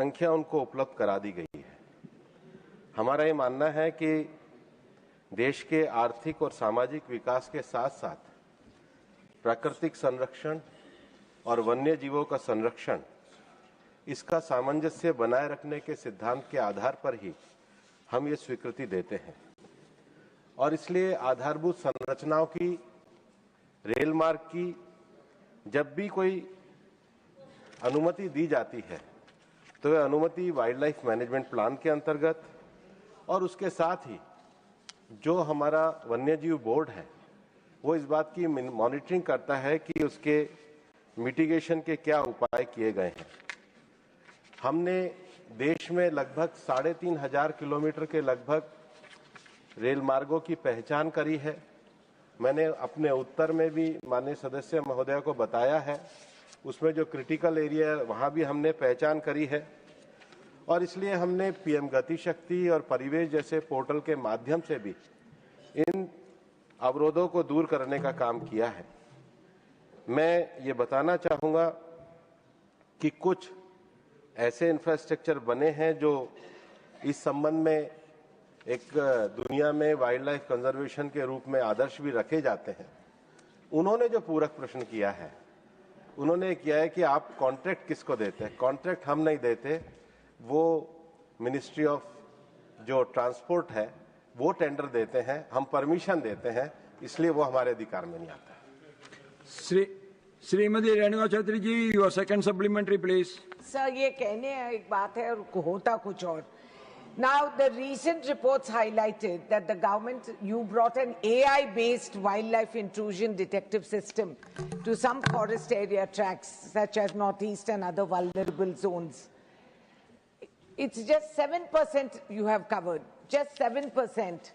संख्या उनको उपलब्ध करा दी गई है। हमारा ये मानना है कि देश के आर्थिक और सामाजिक विकास के साथ साथ प्राकृतिक संरक्षण और वन्य जीवों का संरक्षण, इसका सामंजस्य बनाए रखने के सिद्धांत के आधार पर ही हम ये स्वीकृति देते हैं। और इसलिए आधारभूत संरचनाओं की, रेल मार्ग की जब भी कोई अनुमति दी जाती है तो वह अनुमति वाइल्ड लाइफ मैनेजमेंट प्लान के अंतर्गत और उसके साथ ही जो हमारा वन्यजीव बोर्ड है वो इस बात की मॉनिटरिंग करता है कि उसके मिटिगेशन के क्या उपाय किए गए हैं। हमने देश में लगभग 3,500 किलोमीटर के लगभग रेल मार्गों की पहचान करी है। मैंने अपने उत्तर में भी माननीय सदस्य महोदय को बताया है, उसमें जो क्रिटिकल एरिया है वहां भी हमने पहचान करी है। और इसलिए हमने पीएम गति शक्ति और परिवेश जैसे पोर्टल के माध्यम से भी इन अवरोधों को दूर करने का काम किया है। मैं ये बताना चाहूंगा कि कुछ ऐसे इंफ्रास्ट्रक्चर बने हैं जो इस संबंध में एक दुनिया में वाइल्ड लाइफ कंजर्वेशन के रूप में आदर्श भी रखे जाते हैं। उन्होंने जो पूरक प्रश्न किया है, उन्होंने किया है कि आप कॉन्ट्रैक्ट किसको देते हैं। कॉन्ट्रैक्ट हम नहीं देते, वो मिनिस्ट्री ऑफ जो ट्रांसपोर्ट है वो टेंडर देते हैं, हम परमिशन देते हैं, इसलिए वो हमारे अधिकार में नहीं आता। Shrimati Renuka Chowdhury ji, your second supplementary please. Sir, ये कहने एक बात है और होता कुछ और। Now, the recent reports highlighted that the government, you brought an AI-based wildlife intrusion detective system to some forest area tracts, such as Northeast and other vulnerable zones. It's just 7% you have covered, just 7%.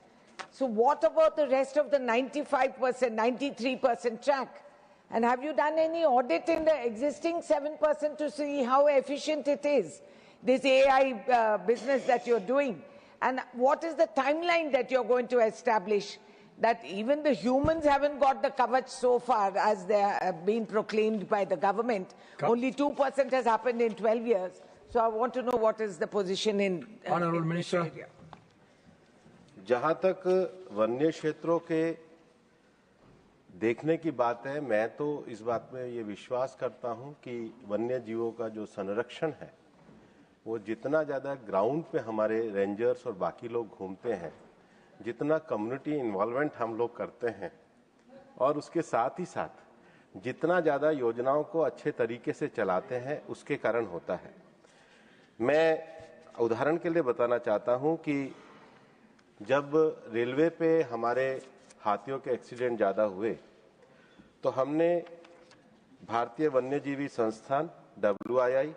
So what about the rest of the 95%, 93% track? And have you done any audit in the existing 7% to see how efficient it is, this AI business that you're doing? And what is the timeline that you're going to establish that even the humans haven't got the coverage so far as they have been proclaimed by the government? Only 2% has happened in 12 years. So I want to know what is the position in Honorable Minister. जहां तक वन्य क्षेत्रों के देखने की बात है, मैं तो इस बात में ये विश्वास करता हूं कि वन्य जीवों का जो संरक्षण है वो जितना ज़्यादा ग्राउंड पे हमारे रेंजर्स और बाकी लोग घूमते हैं, जितना कम्युनिटी इन्वॉल्वमेंट हम लोग करते हैं और उसके साथ ही साथ जितना ज़्यादा योजनाओं को अच्छे तरीके से चलाते हैं, उसके कारण होता है। मैं उदाहरण के लिए बताना चाहता हूं कि जब रेलवे पे हमारे हाथियों के एक्सीडेंट ज़्यादा हुए तो हमने भारतीय वन्यजीवी संस्थान WII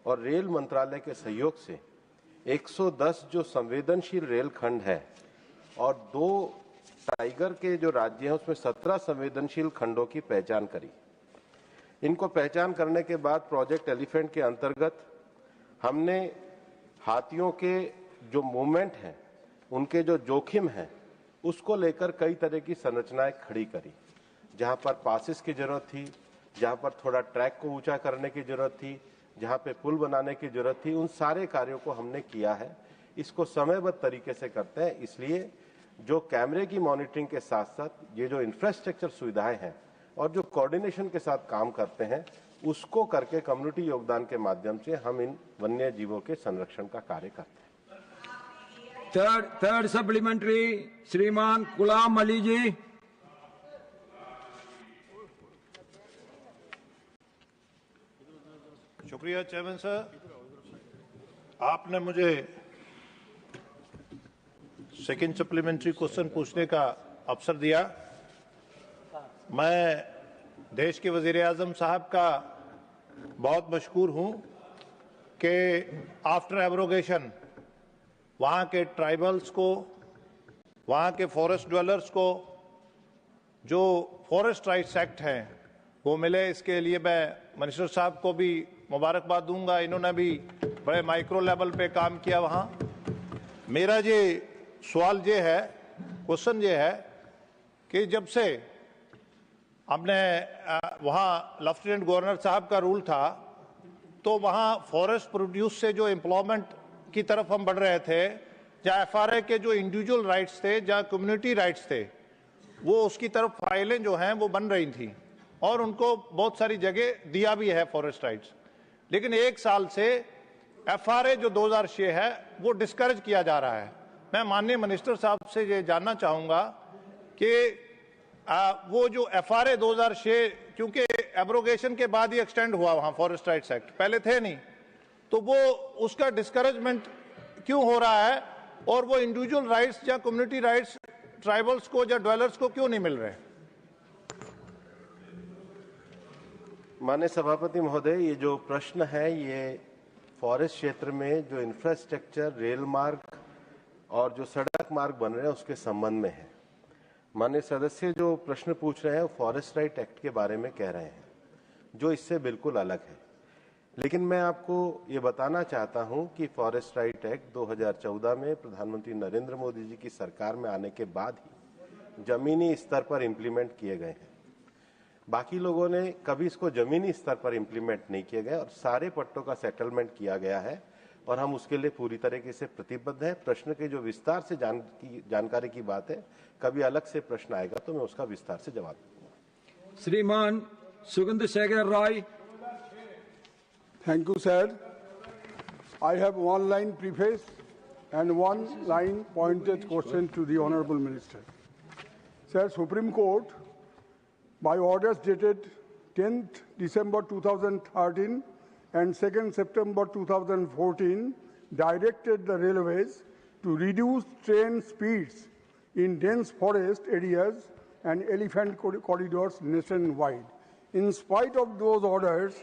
और रेल मंत्रालय के सहयोग से 110 जो संवेदनशील रेल खंड है और 2 टाइगर के जो राज्य हैं उसमें 17 संवेदनशील खंडों की पहचान करी। इनको पहचान करने के बाद प्रोजेक्ट एलिफेंट के अंतर्गत हमने हाथियों के जो मूवमेंट हैं, उनके जो जोखिम हैं, उसको लेकर कई तरह की संरचनाएं खड़ी करी। जहां पर पासिस की जरूरत थी, जहां पर थोड़ा ट्रैक को ऊंचा करने की जरूरत थी, जहां पे पुल बनाने की जरूरत थी, उन सारे कार्यों को हमने किया है। इसको समयबद्ध तरीके से करते हैं, इसलिए जो कैमरे की मॉनिटरिंग के साथ साथ ये जो इंफ्रास्ट्रक्चर सुविधाएं हैं और जो कोऑर्डिनेशन के साथ काम करते हैं, उसको करके कम्युनिटी योगदान के माध्यम से हम इन वन्य जीवों के संरक्षण का कार्य करते हैं। थर्ड सप्लीमेंट्री, श्रीमान गुलाम अली जी। शुक्रिया चेयरमैन सर, आपने मुझे सेकंड सप्लीमेंट्री क्वेश्चन पूछने का अवसर दिया। मैं देश के वजीर-ए-आज़म साहब का बहुत मशकूर हूं कि आफ्टर एब्रोगेशन वहाँ के ट्राइबल्स को, वहाँ के फॉरेस्ट ड्वेलर्स को जो फॉरेस्ट राइट्स एक्ट हैं वो मिले। इसके लिए मैं मिनिस्टर साहब को भी मुबारकबाद दूंगा, इन्होंने भी बड़े माइक्रो लेवल पे काम किया वहाँ। मेरा ये सवाल ये है, क्वेश्चन ये है कि जब से हमने वहाँ लेफ्टिनेंट गवर्नर साहब का रूल था तो वहाँ फॉरेस्ट प्रोड्यूस से जो एम्प्लॉयमेंट की तरफ हम बढ़ रहे थे, जहाँ FRA के जो इंडिविजुअल राइट्स थे, जहाँ कम्युनिटी राइट्स थे, वो उसकी तरफ फाइलें जो हैं वो बन रही थी और उनको बहुत सारी जगह दिया भी है फॉरेस्ट राइट्स। लेकिन एक साल से FRA जो 2006 है वो डिस्करेज किया जा रहा है। मैं माननीय मिनिस्टर साहब से ये जानना चाहूँगा कि वो जो FRA 2006, क्योंकि एब्रोगेशन के बाद ही एक्सटेंड हुआ वहाँ फॉरेस्ट राइट्स एक्ट, पहले थे नहीं, तो वो उसका डिस्करेजमेंट क्यों हो रहा है और वो इंडिविजुअल राइट्स या कम्युनिटी राइट्स ट्राइबल्स को या ड्वेलर्स को क्यों नहीं मिल रहे? माननीय सभापति महोदय, ये जो प्रश्न है ये फॉरेस्ट क्षेत्र में जो इंफ्रास्ट्रक्चर, रेल मार्ग और जो सड़क मार्ग बन रहे हैं उसके संबंध में है। माननीय सदस्य जो प्रश्न पूछ रहे हैं वो फॉरेस्ट राइट एक्ट के बारे में कह रहे हैं, जो इससे बिल्कुल अलग है। लेकिन मैं आपको ये बताना चाहता हूं कि फॉरेस्ट राइट एक्ट 2014 में प्रधानमंत्री नरेंद्र मोदी जी की सरकार में आने के बाद ही जमीनी स्तर पर इंप्लीमेंट किए गए हैं। बाकी लोगों ने कभी इसको जमीनी स्तर पर इंप्लीमेंट नहीं किए गए और सारे पट्टों का सेटलमेंट किया गया है और हम उसके लिए पूरी तरीके से प्रतिबद्ध हैं। प्रश्न के जो विस्तार से जानकारी की बात है, कभी अलग से प्रश्न आएगा तो मैं उसका विस्तार से जवाब दूंगा। श्रीमान सुगंध शेखर राय। Thank you, sir. I have one line preface and one line pointed question to the Honorable Minister. Sir, Supreme Court, by orders dated 10th December 2013 and 2nd September 2014, directed the railways to reduce train speeds in dense forest areas and elephant corridors nationwide. In spite of those orders,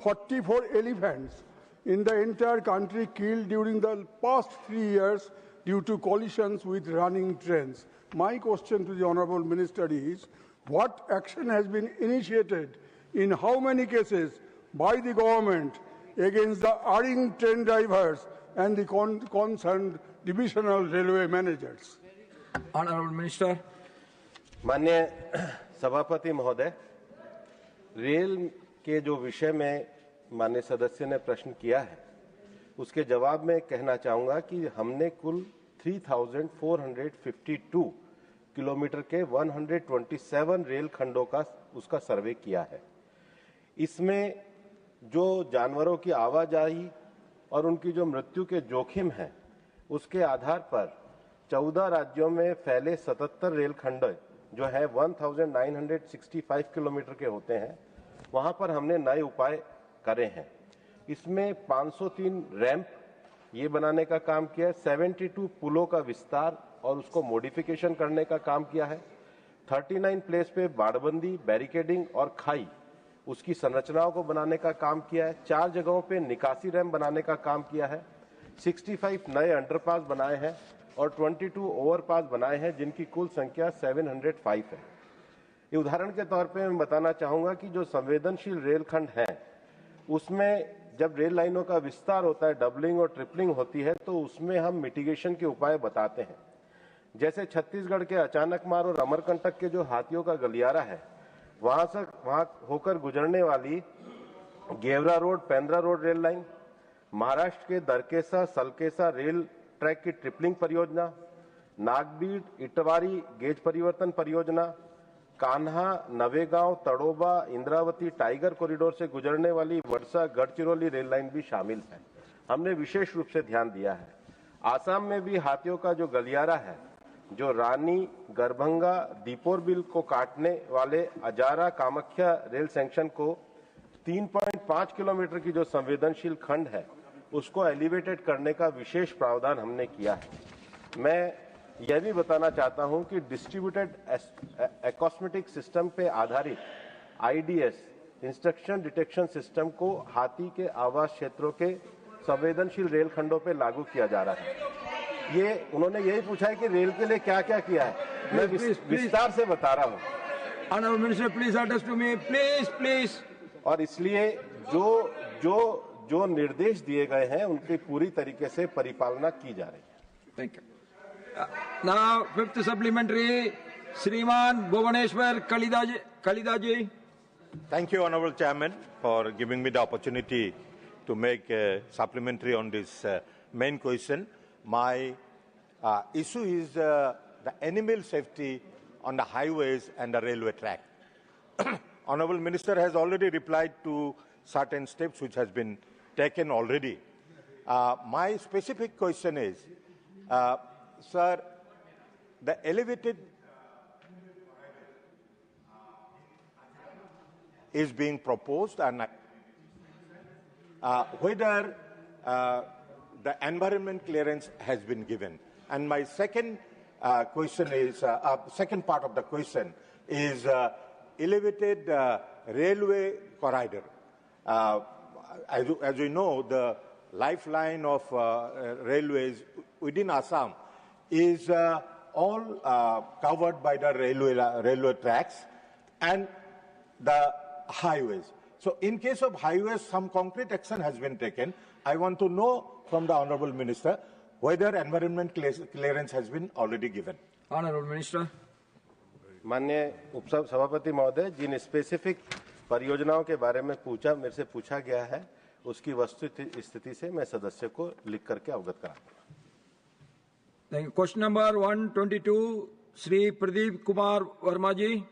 44 elephants in the entire country killed during the past 3 years due to collisions with running trains. My question to the Honorable Minister is, what action has been initiated in how many cases by the government against the erring train drivers and the concerned divisional railway managers? Honorable Minister. माननीय सभापति महोदय, rail के जो विषय में माननीय सदस्य ने प्रश्न किया है उसके जवाब में कहना चाहूंगा कि हमने कुल 3,452 किलोमीटर के 127 रेल खंडों का उसका सर्वे किया है। इसमें जो जानवरों की आवाजाही और उनकी जो मृत्यु के जोखिम हैं उसके आधार पर 14 राज्यों में फैले 77 रेल खंड जो है 1965 किलोमीटर के होते हैं, वहां पर हमने नए उपाय करे हैं। इसमें 503 रैंप ये बनाने का काम किया है, 72 पुलों का विस्तार और उसको मॉडिफिकेशन करने का काम किया है, 39 प्लेस पे बाड़बंदी, बैरिकेडिंग और खाई उसकी संरचनाओं को बनाने का काम किया है, 4 जगहों पे निकासी रैंप बनाने का काम किया है, 65 नए अंडरपास बनाए हैं और 22 ओवरपास बनाए हैं जिनकी कुल संख्या 705 है। ये उदाहरण के तौर पे मैं बताना चाहूंगा कि जो संवेदनशील रेलखंड हैं उसमें जब रेल लाइनों का विस्तार होता है, डबलिंग और ट्रिपलिंग होती है, तो उसमें हम मिटिगेशन के उपाय बताते हैं। जैसे छत्तीसगढ़ के अचानक मार और अमरकंटक के जो हाथियों का गलियारा है वहां होकर गुजरने वाली Gevra road, Pendra road rail line, Maharashtra के दरकेसा सलकेसा रेल ट्रैक की ट्रिपलिंग परियोजना, नागबीड इटवारी गेज परिवर्तन परियोजना, कान्हा नवेगांव तड़ोबा इंद्रावती टाइगर कॉरिडोर से गुजरने वाली वर्षा गढ़चिरौली रेल लाइन भी शामिल है। हमने विशेष रूप से ध्यान दिया है। आसाम में भी हाथियों का जो गलियारा है, जो रानी गरभंगा दीपोरबिल को काटने वाले अजारा कामाख्या रेल सेक्शन को 3.5 किलोमीटर की जो संवेदनशील खंड है उसको एलिवेटेड करने का विशेष प्रावधान हमने किया है। मैं यह भी बताना चाहता हूं कि डिस्ट्रीब्यूटेड एकॉस्मेटिक सिस्टम पे आधारित IDS इंस्ट्रक्शन डिटेक्शन सिस्टम को हाथी के आवास क्षेत्रों के संवेदनशील रेल खंडों पे लागू किया जा रहा है। ये उन्होंने यही पूछा है कि रेल के लिए क्या क्या किया है, मैं विस्तार से बता रहा हूँ। Honorable Minister, please address to me, please. और इसलिए जो निर्देश दिए गए हैं उनकी पूरी तरीके से परिपालना की जा रही है। Thank you. Now, fifth supplementary, Shriman Bhuvaneshwar Kalidaji. Thank you, Honorable Chairman, for giving me the opportunity to make supplementary on this main question. My issue is the animal safety on the highways and the railway track. Honorable Minister has already replied to certain steps which has been taken already. My specific question is, sir, the elevated is being proposed, and whether the environment clearance has been given. And my second question is, second part of the question is elevated railway corridor. As we know, the lifeline of railways within Assam is all covered by the railway tracks and the highways. So in case of highways, some concrete action has been taken. I want to know from the Honorable Minister whether environment clearance has been already given. Honorable Minister. माननीय उपसभापति महोदय, जिन specific परियोजनाओं के बारे में मेरे से पूछा गया है, उसकी वस्तुस्थिति स्थिति से मैं सदस्य को लिख करके अवगत कराऊंगा। Question number 122, Shri Pradeep Kumar Verma ji.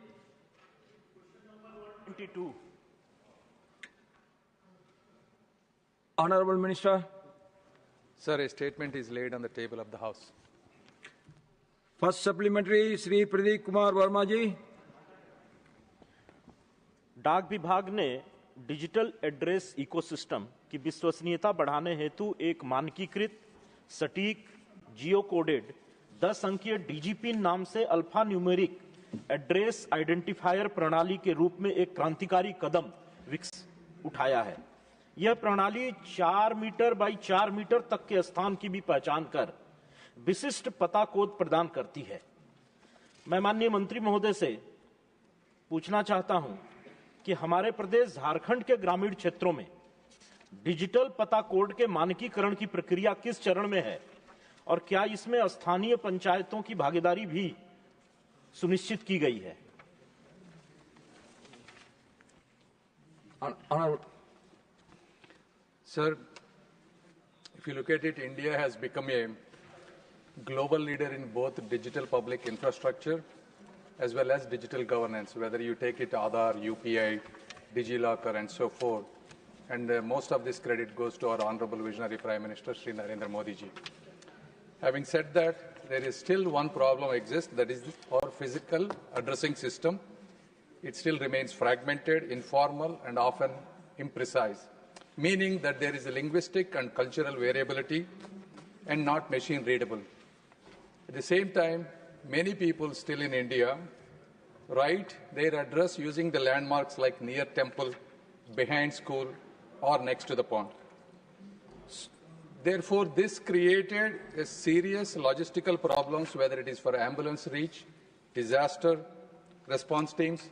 22. Honorable Minister. Sir, a statement is laid on the table of the House. First supplementary, Shri Pradeep Kumar Verma ji. डाक विभाग ने डिजिटल एड्रेस इकोसिस्टम की विश्वसनीयता बढ़ाने हेतु एक मानकीकृत, सटीक, जियो कोडेड 10 अंकीय डीजीपिन नाम से अल्फा न्यूमेरिक एड्रेस आइडेंटिफायर प्रणाली के रूप में एक क्रांतिकारी कदम उठाया है। यह प्रणाली 4 मीटर बाई 4 मीटर तक के स्थान की भी पहचान कर विशिष्ट पता कोड प्रदान करती है। मैं माननीय मंत्री महोदय से पूछना चाहता हूं कि हमारे प्रदेश झारखंड के ग्रामीण क्षेत्रों में डिजिटल पता कोड के मानकीकरण की प्रक्रिया किस चरण में है और क्या इसमें स्थानीय पंचायतों की भागीदारी भी सुनिश्चित की गई है? Sir, if you look at it, India has become a global leader in both digital public infrastructure as well as digital governance, whether you take it Aadhaar, UPI, DigiLocker, and so forth. And most of this credit goes to our Honorable Visionary Prime Minister, Shri Narendra Modi ji. Having said that, there is still one problem exists, that is our physical addressing system. It still remains fragmented, informal, and often imprecise, meaning that there is a linguistic and cultural variability and not machine readable. At the same time, many people still in India write their address using the landmarks like near temple, behind school, or next to the pond. Therefore, this created a serious logistical problems, whether it is for ambulance reach, disaster response teams,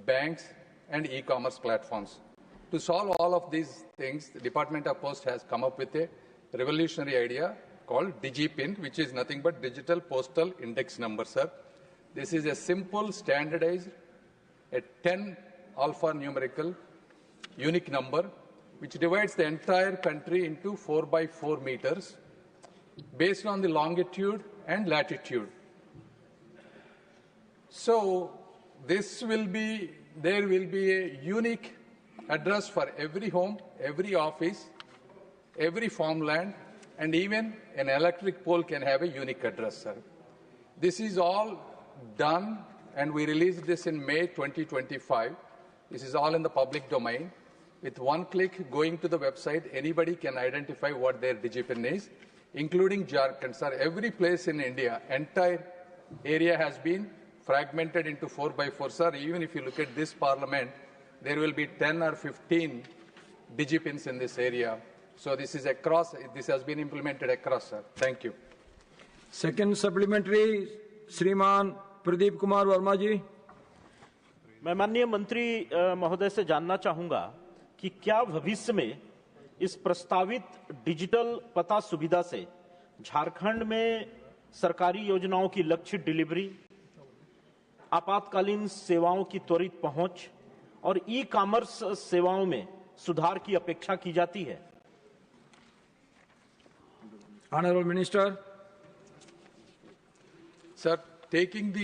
banks, and e-commerce platforms. To solve all of these things, the Department of Post has come up with a revolutionary idea called DigiPin, which is nothing but Digital Postal Index Number, sir. This is a simple, standardized, a 10 alphanumerical unique number, which divides the entire country into 4 by 4 meters based on the longitude and latitude. So there will be a unique address for every home, every office, every farmland, and even an electric pole can have a unique address, sir. This is all done, and we released this in May 2025. This is all in the public domain. With one click, going to the website, anybody can identify what their DigiPin is, including Jharkhand, sir. Every place in India, entire area has been fragmented into 4 by 4, sir. Even if you look at this parliament, there will be 10 or 15 DigiPins in this area. So this has been implemented across, sir. Thank you. Second supplementary, Shriman Pradeep Kumar Verma ji. मैं माननीय मंत्री महोदय से जानना चाहूंगा कि क्या भविष्य में इस प्रस्तावित डिजिटल पता सुविधा से झारखंड में सरकारी योजनाओं की लक्षित डिलीवरी, आपातकालीन सेवाओं की त्वरित पहुंच और ई-कॉमर्स सेवाओं में सुधार की अपेक्षा की जाती है? Honorable Minister. Sir, taking the